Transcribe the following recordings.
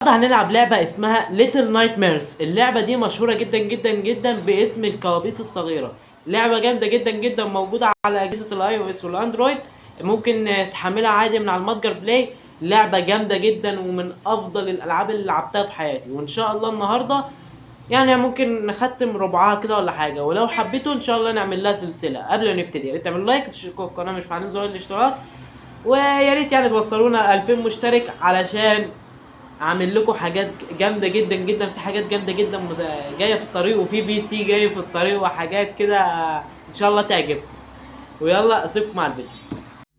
هنلعب لعبة اسمها ليتل نايت ميرز. اللعبة دي مشهورة جدا جدا جدا باسم الكوابيس الصغيرة. لعبة جامدة جدا جدا، موجودة على أجهزة الاي او اس والاندرويد. ممكن تحملها عادي من على المتجر بلاي. لعبة جامدة جدا ومن أفضل الألعاب اللي لعبتها في حياتي، وإن شاء الله النهاردة يعني ممكن نختم ربعها كده ولا حاجة. ولو حبيتوا إن شاء الله نعمل لها سلسلة. قبل ما نبتدي يا ريت تعملوا لايك، تشتركوا في القناة مش فاعلين زر الاشتراك، ويا ريت يعني توصلونا 2000 مشترك علشان عامل لكم حاجات جامده جدا جدا. في حاجات جامده جدا جايه في الطريق، وفي بي سي جاي في الطريق، وحاجات كده ان شاء الله تعجبكم. ويلا اسيبكم مع الفيديو.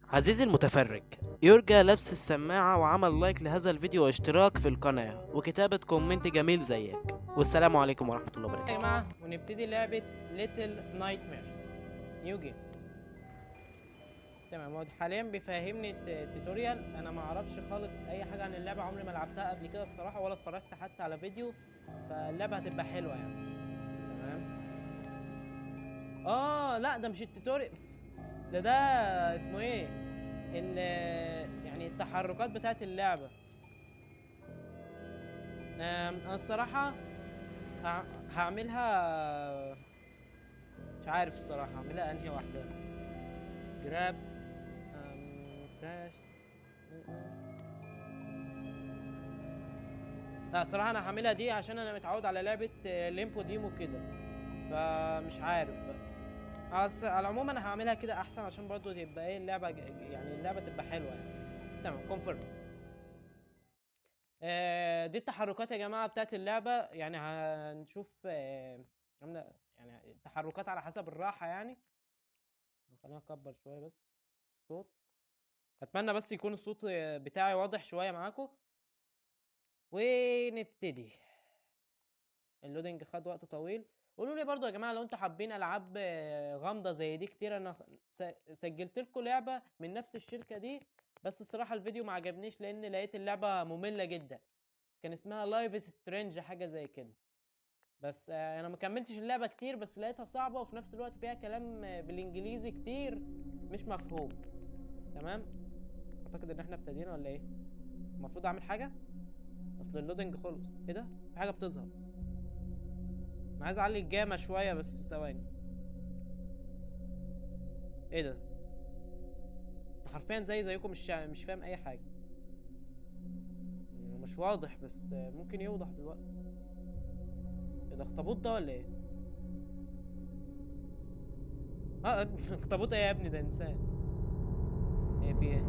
عزيزي المتفرج، يرجى لبس السماعة وعمل لايك لهذا الفيديو واشتراك في القناة وكتابة كومنت جميل زيك. والسلام عليكم ورحمة الله وبركاته. يا جماعة ونبتدي لعبة Little Nightmares نيو جيم. تمام، هو حاليا بيفهمني التوتوريال. انا ما اعرفش خالص اي حاجه عن اللعبه، عمري ما لعبتها قبل كده الصراحه، ولا اتفرجت حتى على فيديو. فاللعبه هتبقى حلوه يعني. تمام. لا ده مش التوتوريال، ده اسمه ايه، يعني التحركات بتاعت اللعبه. انا الصراحه هعملها، مش عارف الصراحه هعملها انهي واحده. جراب، كراش. لا صراحة انا هعملها دي عشان انا متعود على لعبة ليمبو ديمو كده، فمش عارف بقى. على العموم انا هعملها كده احسن عشان برضو تبقى ايه اللعبة يعني اللعبة تبقى حلوة يعني. تمام، كونفيرم. دي التحركات يا جماعة بتاعت اللعبة. يعني هنشوف يعني التحركات على حسب الراحة يعني. خلينا اكبر شوية بس الصوت. اتمنى بس يكون الصوت بتاعي واضح شوية معاكم. ونبتدي. اللودنج خد وقت طويل. قولوا لي برضو يا جماعه لو انتوا حابين العاب غامضه زي دي كتير. انا سجلت لكم لعبه من نفس الشركه دي، بس الصراحه الفيديو ما عجبنيش لان لقيت اللعبه ممله جدا. كان اسمها لايف از سترينج حاجه زي كده. بس انا ما كملتش اللعبه كتير، بس لقيتها صعبه وفي نفس الوقت فيها كلام بالانجليزي كتير مش مفهوم. تمام. اعتقد ان احنا ابتدينا ولا ايه؟ المفروض اعمل حاجه. اصل اللودنج خلص. ايه ده؟ في حاجه بتظهر. انا عايز اعلي الجامة شوية بس ثواني. ايه ده؟ حرفيا زيكم مش فاهم اي حاجة. مش واضح بس ممكن يوضح دلوقتي. ايه ده؟ اخطبوط ده ولا ايه؟ اخطبوط ايه يا ابني؟ ده انسان. ايه في ايه؟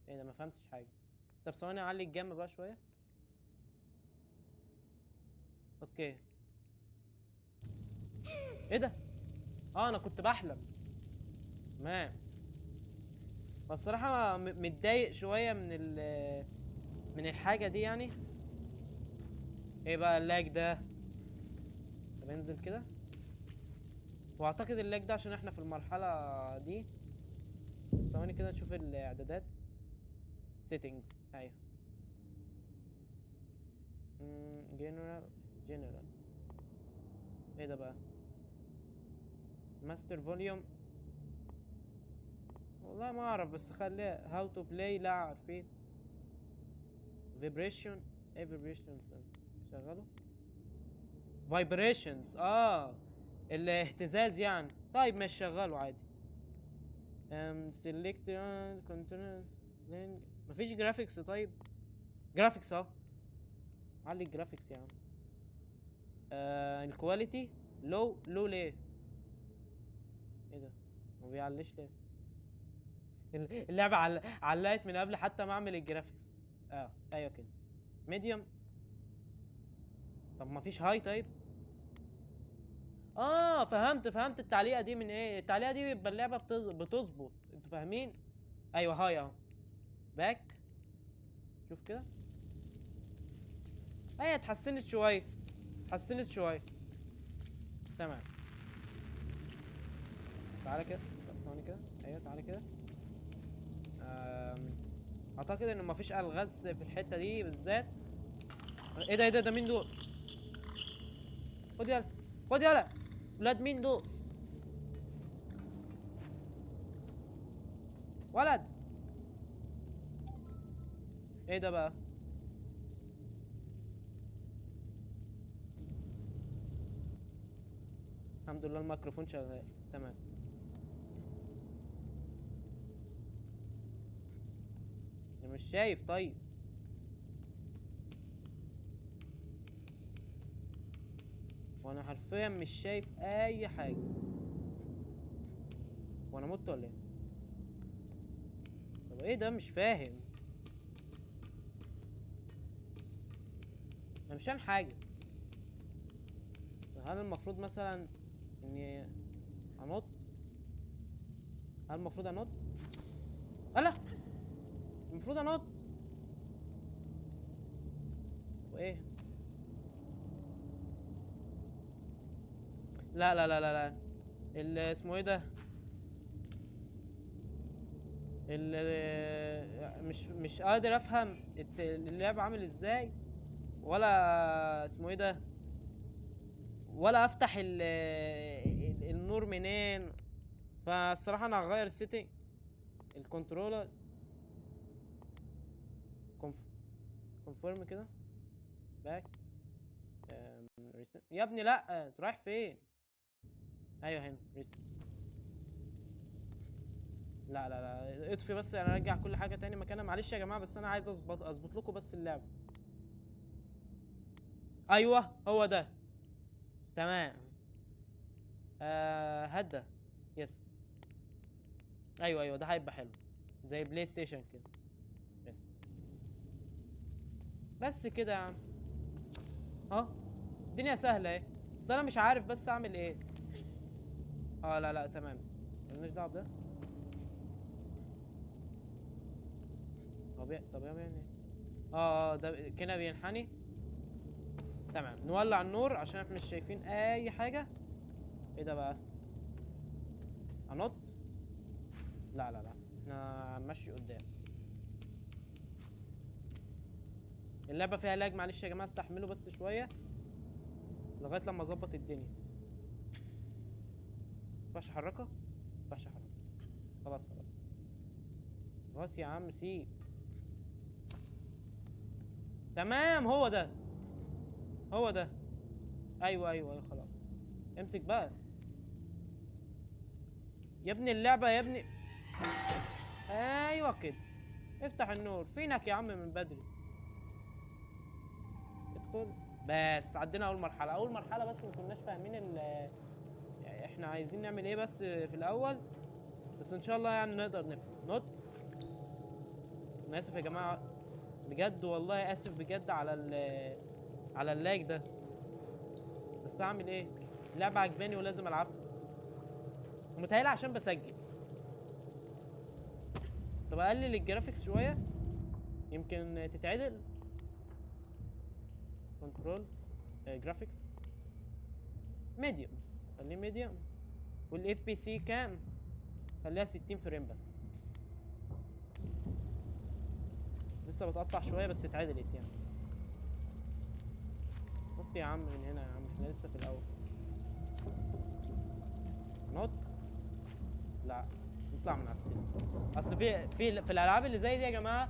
ايه ده؟ ما فهمتش حاجة. طب ثواني اعلي الجامة بقى شوية. اوكي. ايه ده؟ انا كنت بحلم. تمام. فالصراحة متضايق شوية من الحاجة دي يعني. ايه بقى اللاج ده؟ طب انزل كده. واعتقد اللاج ده عشان احنا في المرحلة دي. ثواني كده نشوف الاعدادات. settings. ايوه. جنرال. ايه ده بقى؟ ماستر فوليوم. والله ما اعرف بس خليها هاو تو بلاي. لا عارفين. فيبريشن. ايه فيبريشنز؟ شغله. فايبريشنز الاهتزاز يعني. طيب مش شغله عادي. سيلكت كنترول. مفيش جرافيكس. طيب جرافيكس علي الجرافيكس يا عم. الكواليتي لو ليه؟ ايه ده؟ ما بيعليش ليه؟ اللعبة علقت من قبل حتى ما اعمل الجرافيكس. ايوه كده. ميديوم. طب ما فيش هاي طيب؟ فهمت التعليقة دي من ايه. التعليقة دي بيبقى اللعبة بتظبط. انتوا فاهمين؟ ايوه هاي باك. شوف كده. اتحسنت شوية. تمام. تعالى كده. ثواني كده. ايوه تعالى كده. اعتقد ان مفيش الغاز في الحتة دي بالذات. ايه ده مين دول؟ خد يلا. ولاد مين دول؟ ولد. ايه ده بقى؟ الحمد لله الميكروفون شغال تمام. انا مش شايف. طيب وانا حرفيا مش شايف اي حاجه. وانا مت ولا ايه؟ طب ايه ده؟ مش فاهم. انا مش فاهم حاجه. هل المفروض مثلا اني انط؟ هل المفروض انط؟ الا المفروض انط. وايه؟ لا لا لا لا لا. اسمه ايه ده؟ مش قادر افهم اللعب عامل ازاي، ولا اسمه ايه ده، ولا افتح النور منين. فالصراحه انا هغير السيتنج الكنترولر. كونفيرم كده. باك. يا ابني لا، انت رايح فين؟ ايوه هنا ريست. لا لا لا اطفي بس، انا ارجع كل حاجه تاني مكانها. معلش يا جماعه بس انا عايز اظبط لكم بس اللعب. ايوه هو ده. تمام. هدا. يس. ايوه ايوه ده هيبقى حلو زي بلاي ستيشن كده. يس. بس كده يا عم. اه الدنيا سهله اهي. بس انا مش عارف بس اعمل ايه. لا لا تمام. مالناش دعوه بده. طب يعني ايه؟ ده كده بينحني. تمام نولع النور عشان احنا مش شايفين اي حاجه. ايه ده بقى؟ انط؟ لا لا لا احنا هنمشي قدام. اللعبه فيها لاج، معلش يا جماعه استحملوا بس شويه لغايه لما اظبط الدنيا. مينفعش احركها؟ مينفعش احركها. خلاص خلاص. خلاص يا عم سيب. تمام هو ده. هو ده. ايوه ايوه ايوه خلاص. امسك بقى يا ابني اللعبه يا ابني. ايوه كده. افتح النور. فينك يا عم من بدري؟ ادخل. بس عدينا اول مرحله. اول مرحله بس ما كناش فاهمين يعني احنا عايزين نعمل ايه بس في الاول. بس ان شاء الله يعني نقدر نفهم. نط. انا اسف يا جماعه بجد، والله اسف بجد على اللاج ده. بس اعمل ايه؟ اللعبه عجباني ولازم العبها. ومتهيألي عشان بسجل. طب اقلل الجرافيكس شويه يمكن تتعدل. كنترولز. جرافيكس. ميديوم. خليه ميديوم. والاف بي سي كام؟ خليها 60 فريم بس. لسه بتقطع شويه بس اتعدلت يعني. نط يا عم من هنا يا عم، احنا لسه في الاول. نط. لا نطلع من على السلم. اصل في الالعاب اللي زي دي يا جماعه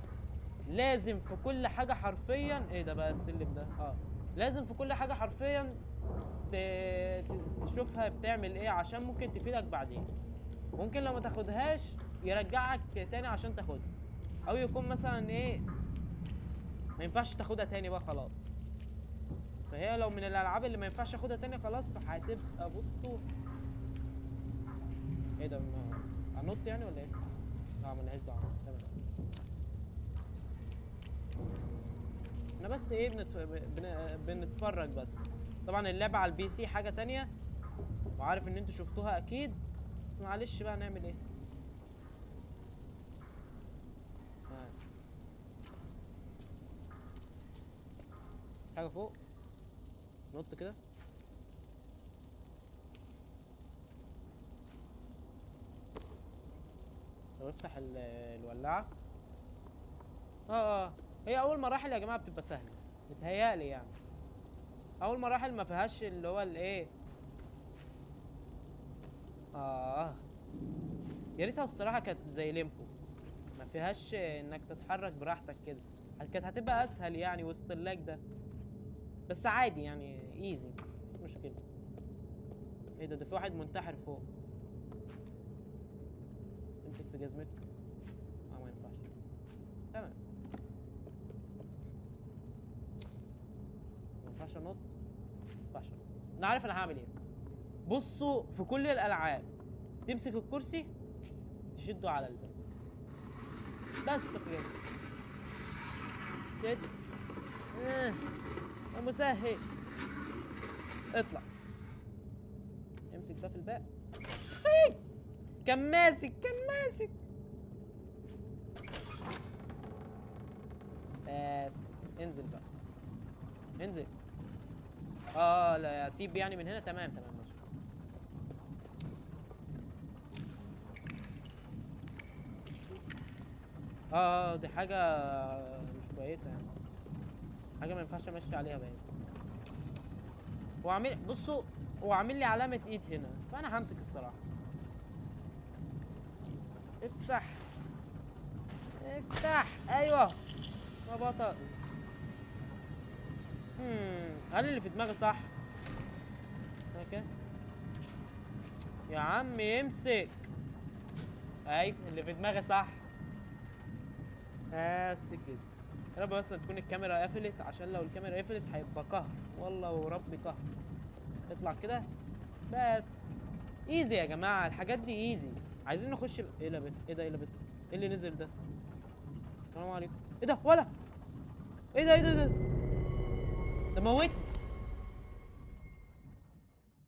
لازم في كل حاجه حرفيا. ايه ده بقى السلم ده؟ لازم في كل حاجه حرفيا تشوفها بتعمل ايه عشان ممكن تفيدك بعدين. ممكن لو ما تاخدهاش يرجعك تاني عشان تاخدها، او يكون مثلا ايه ما ينفعش تاخدها تاني بقى خلاص. فهي لو من الالعاب اللي ما ينفعش اخدها تاني خلاص فهتبقى بصوا. ايه ده؟ انط يعني ولا ايه؟ ملهاش دعوه. تمام. احنا بس ايه بنتفرج بس. طبعا اللعبه على البي سي حاجه تانية، وعارف ان انتوا شفتوها اكيد. بس معلش بقى نعمل ايه. حاجه فوق. نط كده. طب افتح الولاعه. اه هي اول مراحل يا جماعه بتبقى سهله متهيألي يعني. اول مراحل ما فيهاش اللي هو الايه. اه يا ريتها الصراحه كانت زي ليمبو، ما فيهاش انك تتحرك براحتك كده. كانت هتبقى اسهل يعني وسط اللاج ده. بس عادي يعني ايزي مفيش مشكله. ايه ده في واحد منتحر فوق. امسك في جزمته. ما ينفعش. تمام. ما ينفعش انط. ما ينفعش انط. انا عارف انا هعمل ايه. بصوا في كل الالعاب تمسك الكرسي تشده على الباب بس كده. كده. يا مسهل. اطلع. امسك بقى في الباب. كان ماسك بس. انزل بقى. انزل. لا اسيب يعني من هنا. تمام ماشي. دي حاجة مش كويسة يعني. حاجة ما ينفعش امشي عليها باين. هو عامل بصوا. هو عامل لي علامة ايد هنا فانا همسك الصراحة. افتح. ايوه. ما بطل. هل اللي في دماغي صح؟ اوكي. يا عم يمسك. ايوه اللي في دماغي صح. بس كده. يا رب بس تكون الكاميرا قفلت عشان لو الكاميرا قفلت هيبقى قهر. والله وربي قهر. اطلع كده. بس. ايزي يا جماعه الحاجات دي ايزي. عايزين نخش ايه ده ايه اللي نزل ده؟ السلام عليكم. ايه ده ولا؟ ايه ده موتني.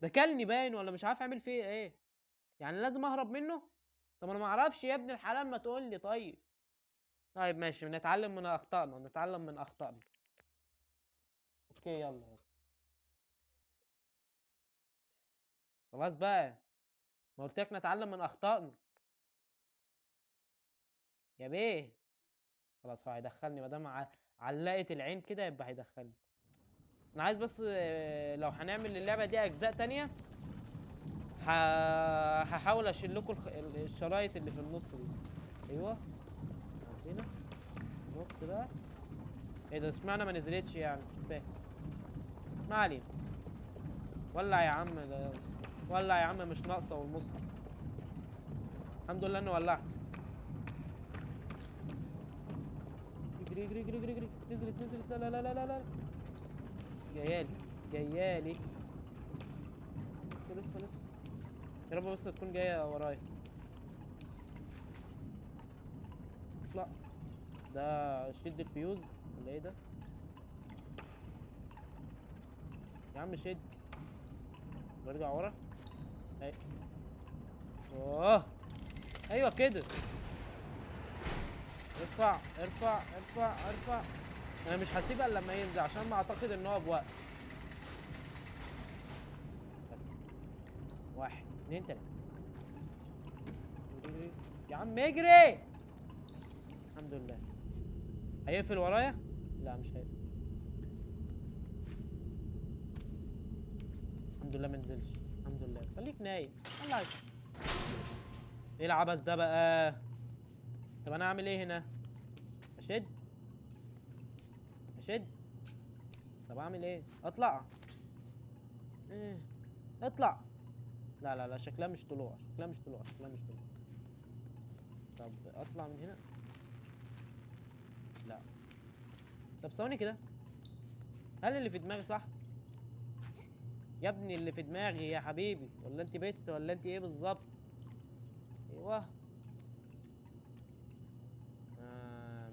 ده كلني باين ولا مش عارف اعمل فيه ايه. يعني لازم اهرب منه. طب انا ما اعرفش يا ابن الحلال ما تقول لي طيب. طيب ماشي نتعلم من اخطائنا. اوكي يلا. خلاص بقى. ما قلت لك نتعلم من اخطائنا. يا بيه. خلاص هو هيدخلني ما دام علقت العين كده يبقى هيدخلني. انا عايز بس لو هنعمل اللعبه دي اجزاء تانية هحاول اشيل لكم الشرايط اللي في النص دي. ايوه. عندنا. نط بقى. ايه ده اشمعنى ما نزلتش يعني مش فاهم. ما علينا. ولع يا عم ده. ولع يا عم مش ناقصه والمصحف. الحمد لله انه ولعت. اجري. نزلت لا. جيالي. ادخل. يا رب بس تكون جايه ورايا. اطلع. ده شد الفيوز ولا ايه ده؟ يا عم شد. برجع ورا. اي. اوه. ايوه كده. ارفع. انا مش هسيبها الا لما ينزل عشان ما اعتقد ان هو بوقت. بس. 1 2 3. اجري. يا عم اجري. الحمد لله. هيقفل ورايا؟ لا مش هيقفل. الحمد لله ما نزلش. الحمد لله خليك نايم. الله يسلمك. ايه العبث ده بقى؟ طب انا اعمل ايه هنا؟ اشد. طب اعمل ايه؟ اطلع. إيه. اطلع. لا شكلها مش طلوع. طب اطلع من هنا. لا. طب ثواني كده. هل اللي في دماغي صح؟ يا ابني اللي في دماغي يا حبيبي ولا انت بت ولا انت ايه بالظبط؟ ايوه.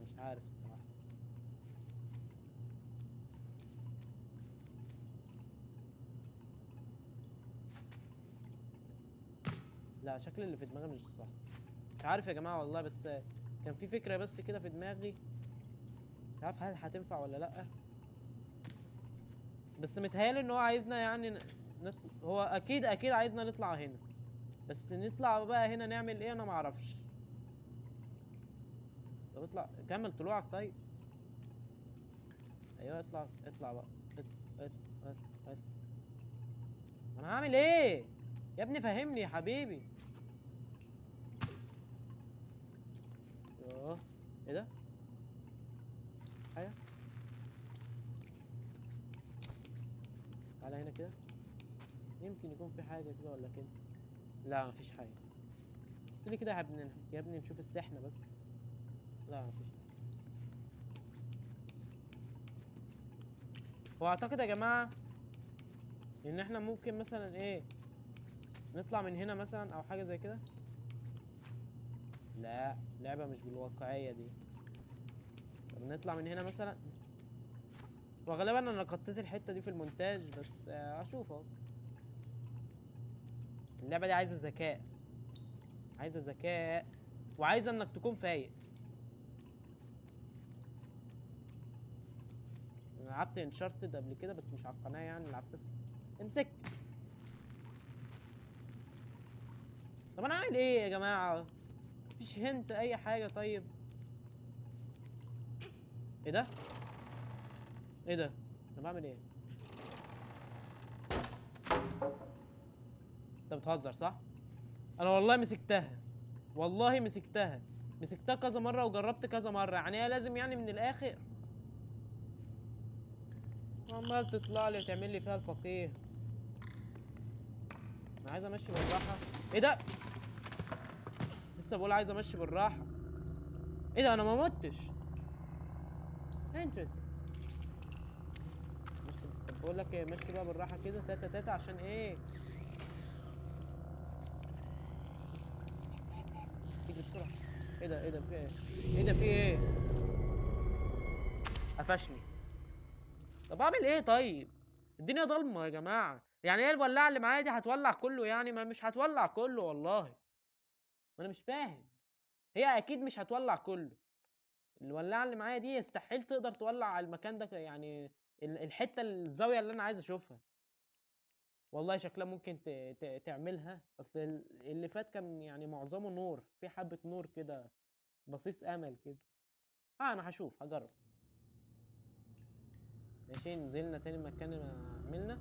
مش عارف الصراحه. لا شكل اللي في دماغي مش صح. مش عارف يا جماعه والله بس. كان في فكره بس كده في دماغي. مش عارف هل هتنفع ولا لا. بس متهيألي ان هو عايزنا يعني هو اكيد عايزنا نطلع هنا. بس نطلع بقى هنا نعمل ايه انا معرفش. طب اطلع كمل طلوعك طيب. ايوه اطلع بقى. اطلع. انا هعمل ايه؟ يا ابني فهمني يا حبيبي. يوه. ايه ده؟ حاجه. تعالى هنا كده. يمكن يكون في حاجه كده ولا كده. لا مفيش حاجه. قلت لي كده يا ابني، يا ابني نشوف السحنه بس. لا مفيش. هو اعتقد يا جماعه ان احنا ممكن مثلا ايه نطلع من هنا مثلا او حاجه زي كده. لا لعبه مش بالواقعيه دي. طب نطلع من هنا مثلا. وغالبا انا قطيت الحته دي في المونتاج بس اشوف اهو. اللعبه دي عايزه ذكاء، عايزه ذكاء، وعايزه انك تكون فايق. انا لعبت انشارتد قبل كده بس مش على القناه يعني، لعبت. امسك. طب انا اعمل ايه يا جماعه؟ مفيش هنت اي حاجه طيب. ايه ده؟ ايه ده؟ انا بعمل ايه؟ انت بتهزر صح؟ انا والله مسكتها، والله مسكتها، مسكتها كذا مره وجربت كذا مره، يعني هي لازم يعني من الاخر. عمال تطلع لي وتعمل لي فيها الفقيه. انا عايز امشي بالراحه. ايه ده؟ لسه بقول عايز امشي بالراحه. ايه ده؟ انا ما متش. انترستنج. مشي. طب بقول لك ايه، مشي بقى بالراحه كده تاتا تاتا عشان ايه. تيجي بسرعه. ايه ده؟ ايه ده؟ في ايه؟ ايه ده؟ في ايه؟ قفشني. طب اعمل ايه طيب؟ الدنيا ضلمه يا جماعه، يعني ايه الولاعه اللي معايا دي هتولع كله؟ يعني ما مش هتولع كله والله. ما انا مش فاهم. هي اكيد مش هتولع كله. الولاعه اللي معايا دي يستحيل تقدر تولع على المكان ده يعني. الحته الزاويه اللي انا عايز اشوفها. والله شكلها ممكن تعملها، اصل اللي فات كان يعني معظمه نور، في حبه نور كده، بصيص امل كده. انا هشوف هجرب. ماشي نزلنا تاني مكان ما عملنا.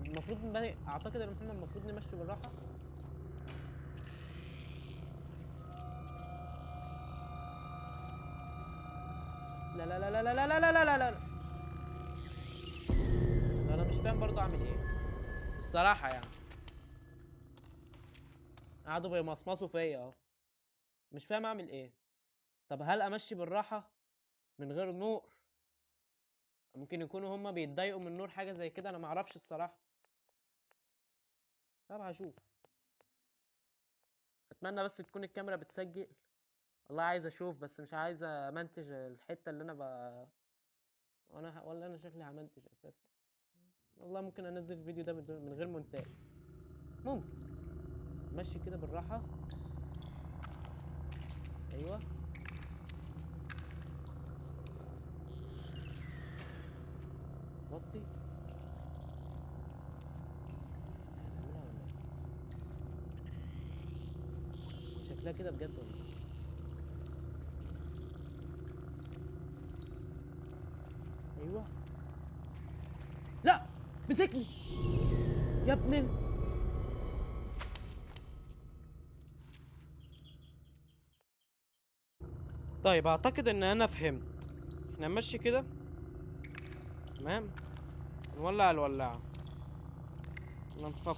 المفروض اعتقد ان احنا المفروض نمشي بالراحه. لا لا لا لا لا لا لا لا لا لا لا. انا مش فاهم برضو اعمل ايه الصراحه يعني. قعدوا بيمصمصوا فيا اهو. مش فاهم اعمل ايه. طب هل امشي بالراحه من غير نور؟ ممكن يكونوا هما بيتضايقوا من نور حاجه زي كده، انا ما اعرفش الصراحه. طب هشوف. اتمنى بس تكون الكاميرا بتسجل. والله عايز اشوف بس مش عايز امنتج الحته اللي انا ولا انا شكلي همنتج اساسا. والله ممكن انزل الفيديو ده من غير مونتاج. ممكن. مشي كده بالراحه. ايوه. وطي. هنعملها ولا ايه؟ شكلها كده بجد ولا ايه؟ ايوه. لا. مسكني. يا ابني. طيب اعتقد ان انا فهمت. احنا نمشي كده. تمام. نولع الولاعه. ننخفض.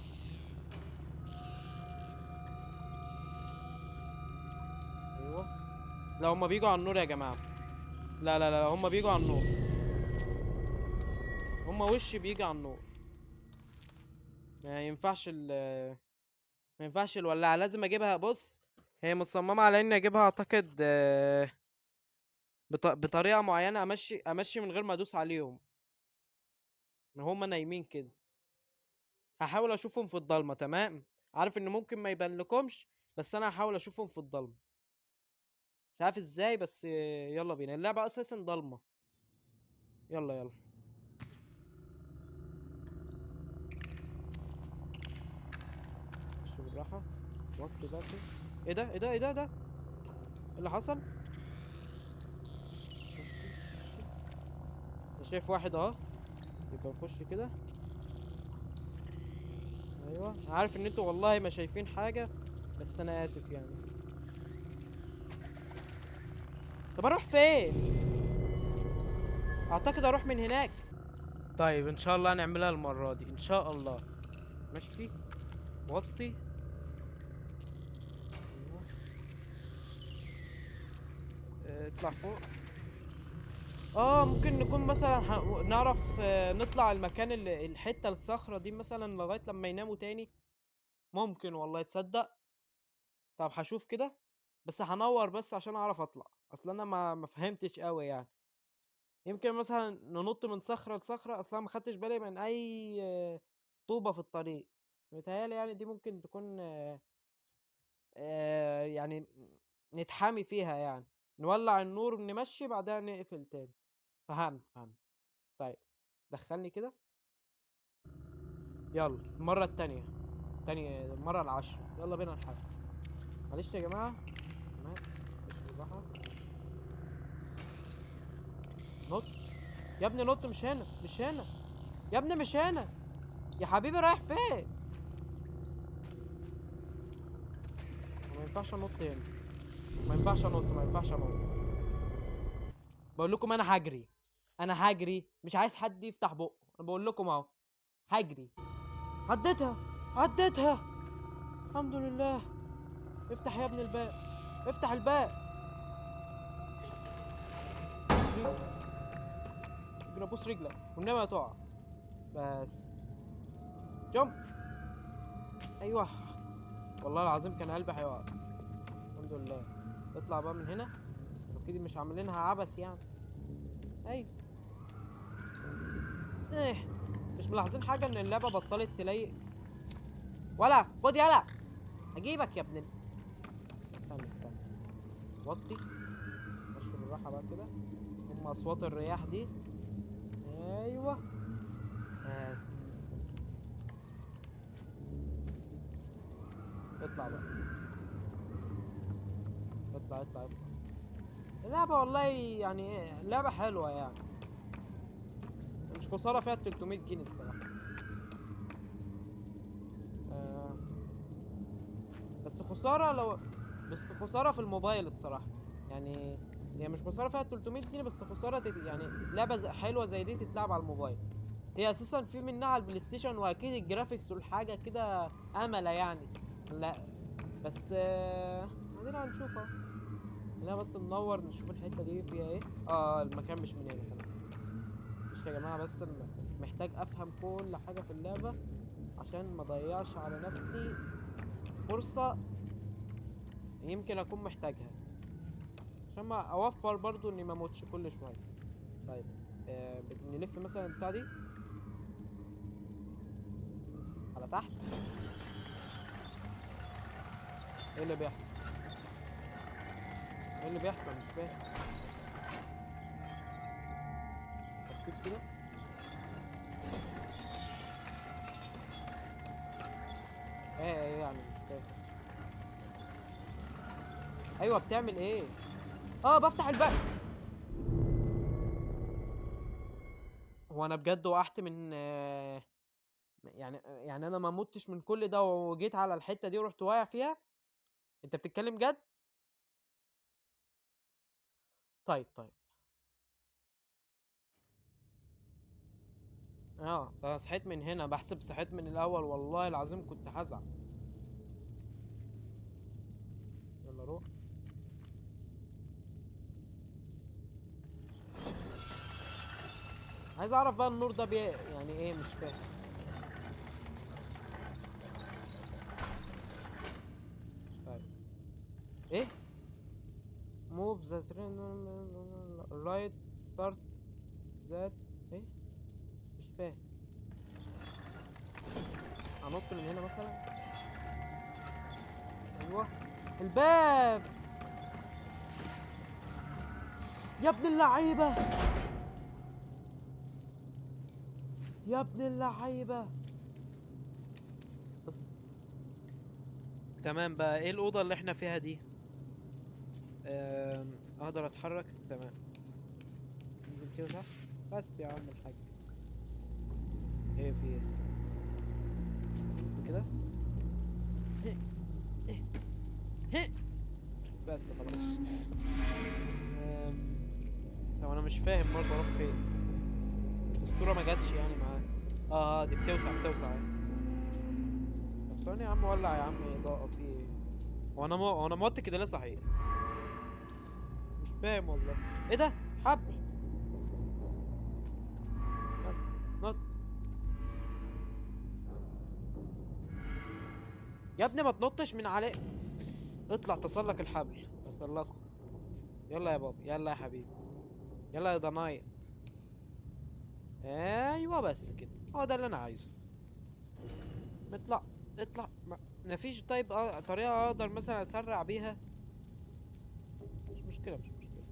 ايوه. لا هما بيجوا على النور يا جماعه. لا لا لا هما بيجوا على النور. هما وش بيجي على النور. ما ينفعش ما ينفعش الولاعه، لازم اجيبها. بص هي مصممه على اني اجيبها اعتقد بطريقه معينه، امشي من غير ما ادوس عليهم. ما هما نايمين كده. هحاول اشوفهم في الضلمه. تمام. عارف ان ممكن ما يبان لكمش، بس انا هحاول اشوفهم في الضلمه. مش عارف ازاي بس يلا بينا، اللعبه اساسا ضلمه. يلا يلا. مشي بالراحه. وطي بقى كده. ايه ده؟ ايه ده؟ ايه ده؟ ايه اللي حصل؟ مشي مشي. انا شايف واحد اهو. يبقى نخش كده. ايوه عارف ان انتوا والله ما شايفين حاجه، بس انا اسف يعني. طب اروح فين؟ اعتقد اروح من هناك. طيب ان شاء الله هنعملها المرة دي ان شاء الله. ماشي. وطي. أيوة. اطلع فوق. ممكن نكون مثلا نعرف نطلع المكان اللي الحتة الصخرة دي مثلا لغاية لما يناموا تاني. ممكن والله تصدق. طب هشوف كده. بس هنور بس عشان اعرف اطلع. اصل انا ما فهمتش قوي يعني. يمكن مثلا ننط من صخرة لصخرة، اصلا ما خدتش بالي من اي طوبة في الطريق. بس متهيألي يعني دي ممكن تكون يعني نتحامي فيها يعني. نولع النور نمشي بعدها نقفل تاني. فهمت. طيب. دخلني كده. يلا المرة التانية. المرة العاشرة، يلا بينا نحاول. معلش يا جماعة. تمام. مش بالراحة. نط. يا ابني نط، مش هنا مش هنا. يا ابني مش هنا. يا حبيبي رايح فين؟ ما ينفعش انط هنا. ما ينفعش انط. بقول لكم انا هجري. مش عايز حد يفتح بقه، انا بقول لكم اهو. هجري. عديتها. عديتها. الحمد لله. افتح يا ابني الباب. افتح الباب. اجري. اجري بص رجلك والنبي هتقع. بس. جمب. ايوه. والله العظيم كان قلبي هيقع. الحمد لله. اطلع بقى من هنا. اكيد مش عاملينها عبث يعني. ايوه. ايه. مش ملاحظين حاجه ان اللعبه بطلت تليق؟ ولا خد يلا. هجيبك يا ابن استنى. وطي. ماشي بالراحه بقى كده. اصوات الرياح دي. ايوه. بس. اطلع بقى. اطلع. اللعبه والله يعني ايه، اللعبه حلوه يعني. مش خساره فيها 300 جنيه الصراحه. آه بس خساره لو. بس خساره في الموبايل الصراحه. يعني هي مش خساره فيها 300 جنيه، بس خساره يعني لعبه حلوه زي دي تتلعب على الموبايل. هي اساسا في منها على البلاي ستيشن، واكيد الجرافيكس والحاجه كده امله يعني. لا. بس ادينا هنشوف اهو. خلينا بس ننور نشوف الحته دي فيها ايه. المكان مش من هنا تمام. مش يا جماعه، بس محتاج افهم كل حاجه في اللعبه عشان ما اضيعش على نفسي فرصه يمكن اكون محتاجها، عشان ما اوفر برضو اني ما اموتش كل شويه. طيب. نلف مثلا بتاع دي على تحت. ايه اللي بيحصل؟ مش فاهم. هتفيد كده. ايه يعني مش فاهم. ايوه بتعمل ايه؟ بفتح الباب. هو انا بجد وقعت من يعني انا ما متش من كل ده وجيت على الحتة دي ورحت واقع فيها. انت بتتكلم جد؟ طيب. ده أنا صحيت من هنا، بحسب صحيت من الاول، والله العظيم كنت هزعل. يلا روح. عايز اعرف بقى النور ده يعني ايه، مش فاهم. طيب. ايه. موف ذا رايت ستارت ذات. ايه. مش فاهم. انط من هنا مثلا. ايوه. الباب. يا ابن اللعيبه. يا ابن اللعيبه. بس. تمام بقى، ايه الأوضة اللي احنا فيها دي؟ اقدر اتحرك تمام. انزل كده تحت. بس يا عم الحاج. ايه في ايه؟ كده. بس خلاص. طب انا مش فاهم برضه اروح فين. بس الصورة ما جاتش يعني معاه. دي بتوسع بتوسع اهي. طب ثواني يا عم، ولع يا عم اضاءة في ايه؟ هو انا موطي كده ليه صحيح؟ مش فاهم والله. ايه ده؟ حبل. يلا، نط. يا ابني ما تنطش من عليه. اطلع تسلق الحبل، تسلقه. يلا يا بابا، يلا يا حبيبي، يلا يا ضنايا. ايوه بس كده، هو ده اللي انا عايزه. اطلع، اطلع. مفيش طيب طريقة اقدر مثلا اسرع بيها؟ مش مشكلة، مش مشكلة.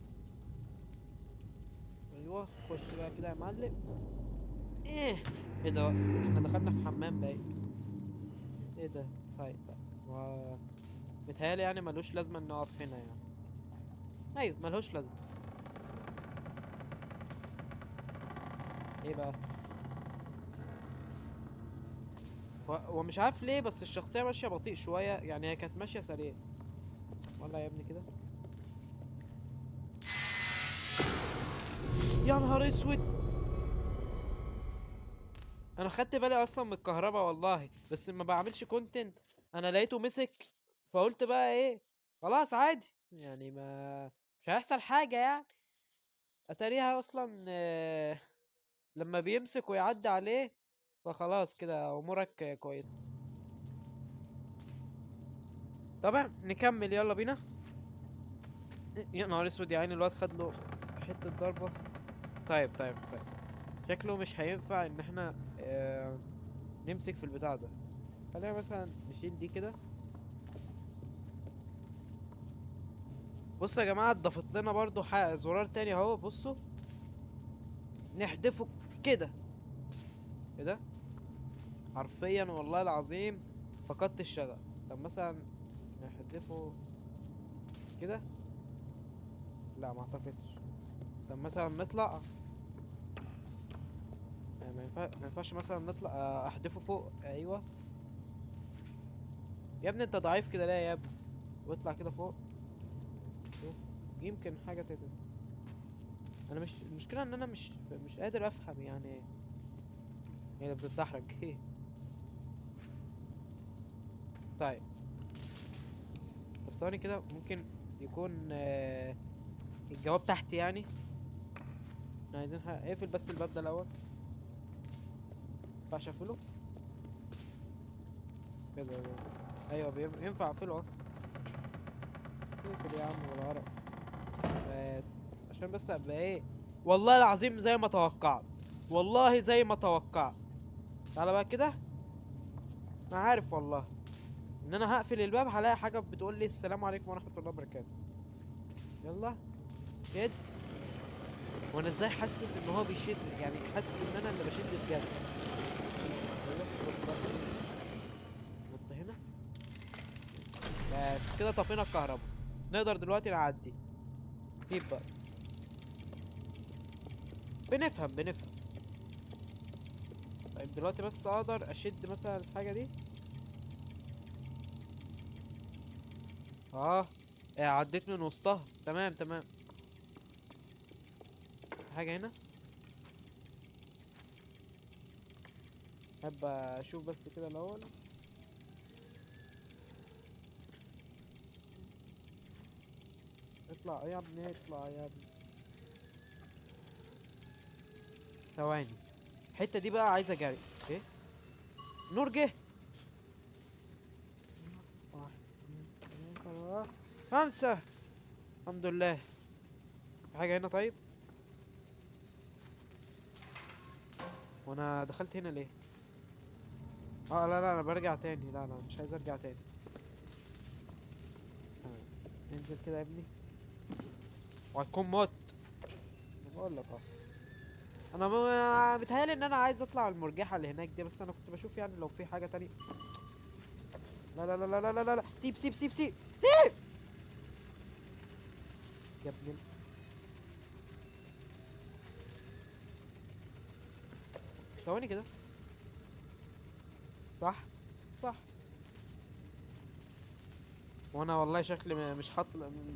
ايوه خش بقى كده يا معلم. ايه؟ ايه ده؟ احنا دخلنا في حمام باين. ايه ده؟ طيب طيب. و... متهيألي يعني ملوش لازمة ان نقف هنا يعني. ايوه ملوش لازمة. ايه بقى؟ ومش عارف ليه بس الشخصية ماشية بطيء شوية، يعني هي كانت ماشية سريع. ولا يا ابني كده. يا نهار اسود. انا خدت بالي اصلا من الكهرباء والله، بس ما بعملش كونتنت. انا لقيته مسك، فقلت بقى ايه، خلاص عادي يعني، ما مش هيحصل حاجة يعني. اتاريها اصلا لما بيمسك ويعدي عليه فخلاص كده امورك كويس. طبعا نكمل، يلا بينا. يا نهار اسود يا عيني، الواد خد له حتة ضربة. طيب طيب طيب. شكله مش هينفع ان احنا نمسك في البتاع ده. خلينا مثلا نشيل دي كده. بصوا يا جماعة، اتضافت لنا برضو زرار تاني اهو، بصوا. نحدفه كده. ايه ده؟ حرفيا والله العظيم فقدت الشغف. طب مثلا نحدفه كده. لا ما اعتقدش. طب مثلا نطلع. ما ينفعش مثلا نطلع احدفه فوق، ايوه. يا ابني انت ضعيف كده ليه يا ابني؟ واطلع كده فوق. شوف، يمكن حاجة انا مش، المشكلة ان انا مش قادر افهم يعني. هي بتتدحرج ايه؟ طيب. طب ثواني كده، ممكن يكون الجواب تحت يعني. احنا عايزين اقفل بس الباب ده الاول. ينفعش اقفله كده؟ ايوه ينفع اقفله اهو. اقفل يا عم بالعربي. بس عشان بس ابقى ايه، والله العظيم زي ما توقعت. والله زي ما توقعت. تعالى بقى كده. انا عارف والله ان انا هقفل الباب هلاقي حاجه بتقول لي السلام عليكم ورحمه الله وبركاته. يلا كده. وانا ازاي حاسس ان هو بيشد، يعني حاسس ان انا اللي بشد بجد. ايوه نط بقى كده. نط هنا. بس كده طفينا الكهرباء. نقدر دلوقتي نعدي. سيب بقى. بنفهم بنفهم. طيب دلوقتي بس اقدر اشد مثلا الحاجه دي. اه عديت من وسطها، تمام تمام. في حاجه هنا. احب اشوف بس كده الاول. اطلع يا ابني، اطلع يا ابني. ثواني. الحته دي بقى عايزه جري. ايه؟ نور جه. واحد اتنين تلاتة أربعة خمسة. الحمد لله. في حاجة هنا طيب؟ وانا دخلت هنا ليه؟ لا لا انا برجع تاني، لا لا مش عايز ارجع تاني. تمام. انزل كده يا ابني. وهتكون موت. أنا بقول لك اهو. انا بيتهيألي ان انا عايز اطلع المرجحة اللي هناك دي، بس انا كنت بشوف يعني لو في حاجة تانية. لا لا لا لا لا لا لا لا. سيب سيب سيب سيب سيب. يا ابن ثواني كده. صح. صح. وانا والله شكلي مش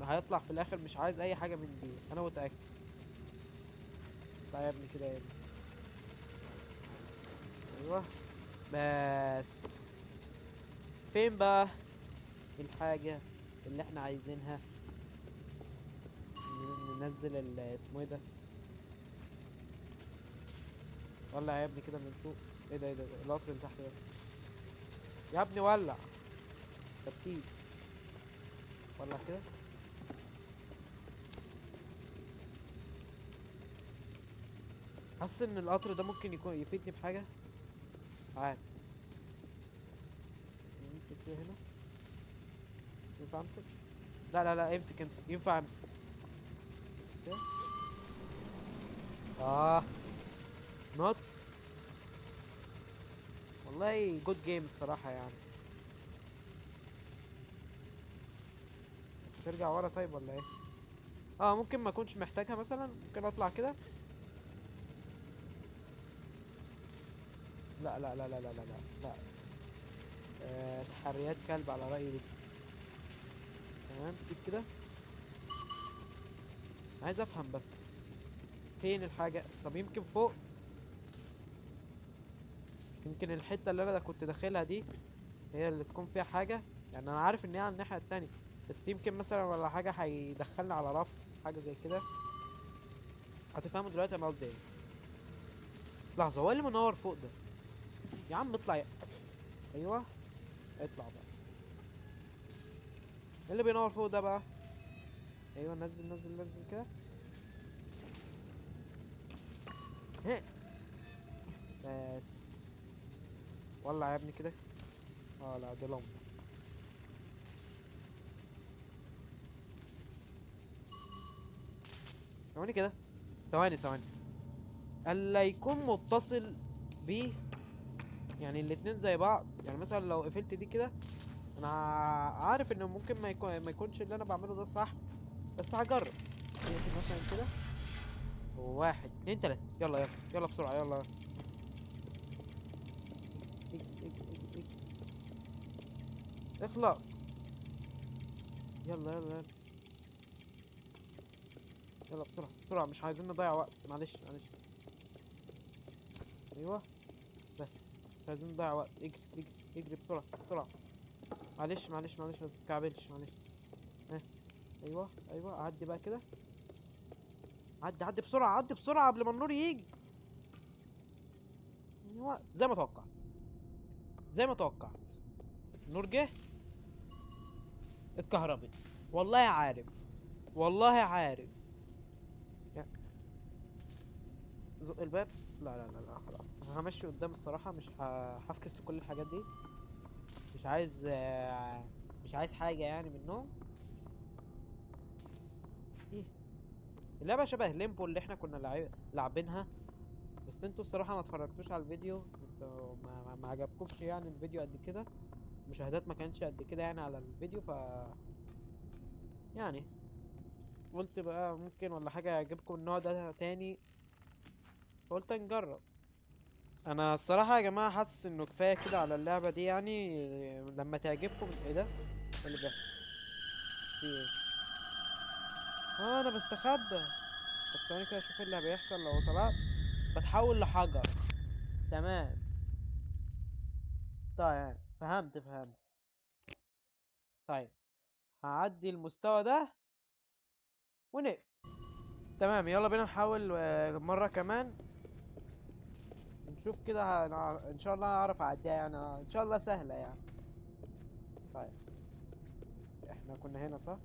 هيطلع في الاخر مش عايز اي حاجة من دي، انا متأكد. لا يا ابني كده يا ابني. ايوه بس. فين بقى الحاجة اللي احنا عايزينها؟ ننزل اسمه ايه ده؟ ولع يا ابني كده من فوق. ايه ده ايه ده القطر اللي تحت ده؟ يا ابني ولع. طب سيب. ولع كده. حاسس ان القطر ده ممكن يكون يفيدني بحاجة. عارف. نمسك كده هنا. ينفع امسك؟ لا لا لا امسك امسك ينفع امسك. امسك كده. اه نط. والله جود جيم الصراحة يعني. ترجع ورا طيب ولا ايه؟ اه ممكن ما اكونش محتاجها مثلا، ممكن اطلع كده. لا لا لا لا لا لا لا لا. تحريات كلب على رأي ويست. تمام سيب كده. عايز افهم بس فين الحاجة؟ طب يمكن فوق. يمكن الحتة اللي انا كنت داخلها دي هي اللي تكون فيها حاجة. يعني انا عارف ان هي على الناحية التانية، بس يمكن مثلا ولا حاجة هيدخلني على رف، حاجة زي كده. هتفهموا دلوقتي انا قصدي ايه. لحظة، هو إيه اللي منور فوق ده؟ يا عم اطلع ايوه اطلع بقى. ايه اللي بينور فوق ده بقى؟ ايوه نزل نزل نزل كده. هه. بس. ولع يا ابني كده. اه لا دي لمبة. ثواني كده. ثواني ثواني. الا يكون متصل بيه. يعني الاتنين زي بعض، يعني مثلا لو قفلت دي كده. انا عارف انه ممكن ما يكونش اللي انا بعمله ده صح، بس هجرب. نقفل مثلا كده. واحد اتنين تلاتة. يلا يلا يلا بسرعة يلا. اج. اخلص. يلا يلا يلا. يلا بسرعة بسرعة، مش عايزين نضيع وقت، معلش معلش. ايوه بس. مش عايزين نضيع وقت، اجري اجري اجري بسرعة بسرعة. معلش معلش معلش، ما تتكعبلش معلش. ها. ايوه ايوه عدي بقى كده. عدي عدي بسرعة، عدي بسرعة قبل ما النور يجي. ايوه زي ما توقعت. زي ما توقعت. النور جه. اتكهربت. والله عارف. والله عارف. يا- زق الباب. لا لا لا لا خلاص انا همشي قدام الصراحة، مش هفكس لكل الحاجات دي. مش عايز مش عايز حاجة يعني منهم. ايه. اللعبة شبه ليمبو اللي احنا كنا لاعبينها. بس انتوا الصراحة ما اتفرجتوش على الفيديو، انتوا ما عجبكمش يعني الفيديو قد كده. مشاهدات ما كانتش قد كده يعني على الفيديو يعني قلت بقى ممكن ولا حاجة يعجبكم النوع ده تاني. قلت نجرب. انا الصراحة يا جماعة حاسس انه كفاية كده على اللعبة دي يعني. لما تعجبكم ايه ده؟ إيه اللي بيحصل؟ في ايه؟ اه انا بستخبى. طب ثواني كده اشوف ايه اللي بيحصل لو طلعت. بتحول لحجر. تمام. طيب فهمت فهمت. طيب هعدي المستوى ده ونقفل. تمام يلا بينا نحاول مرة كمان. نشوف كده ان شاء الله هعرف اعديها يعني، ان شاء الله سهلة يعني. طيب احنا كنا هنا صح؟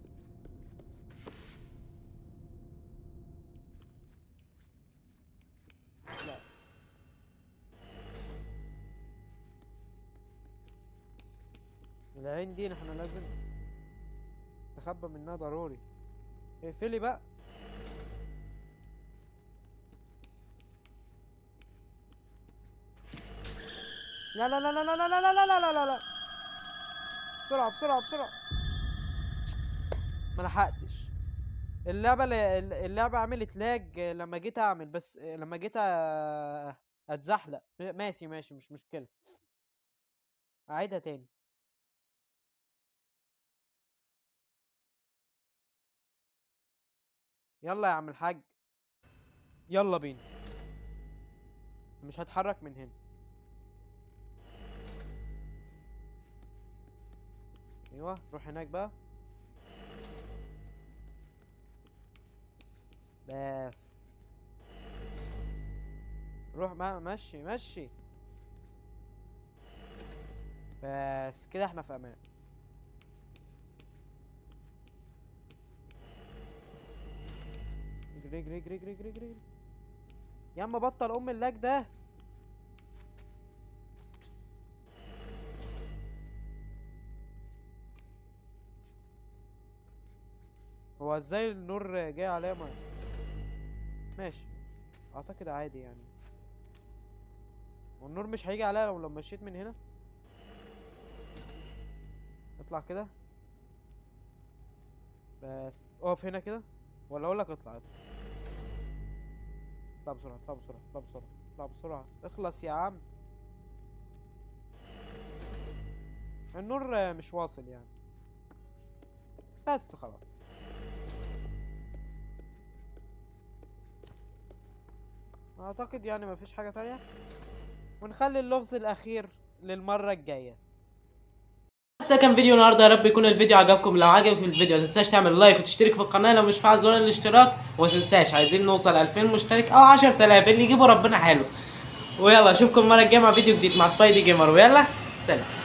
لا. العين دي احنا لازم نستخبى منها ضروري. اقفلي بقى. لا لا لا لا لا لا لا لا لا لا لا لا. بسرعة بسرعة بسرعة. ما لحقتش. اللعبة عملت لاج لما جيت اعمل، بس لما جيت اتزحلق. ماشي ماشي مش مشكلة. اعيدها تاني. يلا يا عم الحاج. يلا بينا. مش هتحرك من هنا. ايوه روح هناك بقى. بس روح بقى، مشي مشي. بس كده احنا في امان. اجري اجري اجري اجري اجري اجري يا عم، بطل اللاج ده. هو ازاي النور جاي عليا ماشي. اعتقد عادي يعني، والنور مش هيجي عليا لو مشيت من هنا. اطلع كده. بس اقف هنا كده، ولا اقول لك اطلع اطلع. اطلع بسرعة اطلع بسرعة اطلع بسرعة اطلع بسرعة، اخلص يا عم. النور مش واصل يعني، بس خلاص. اعتقد يعني مفيش حاجة تانية، ونخلي اللغز الاخير للمرة الجاية. بس ده كان فيديو النهارده، يا رب يكون الفيديو عجبكم. لو عجبك الفيديو متنساش تعمل لايك وتشترك في القناه لو مش فاعل زر الاشتراك، ومتنساش عايزين نوصل 2000 مشترك او 10000 اللي يجيبوا ربنا حلو. ويلا اشوفكم المره الجايه مع فيديو جديد مع سبايدي جيمر، ويلا سلام.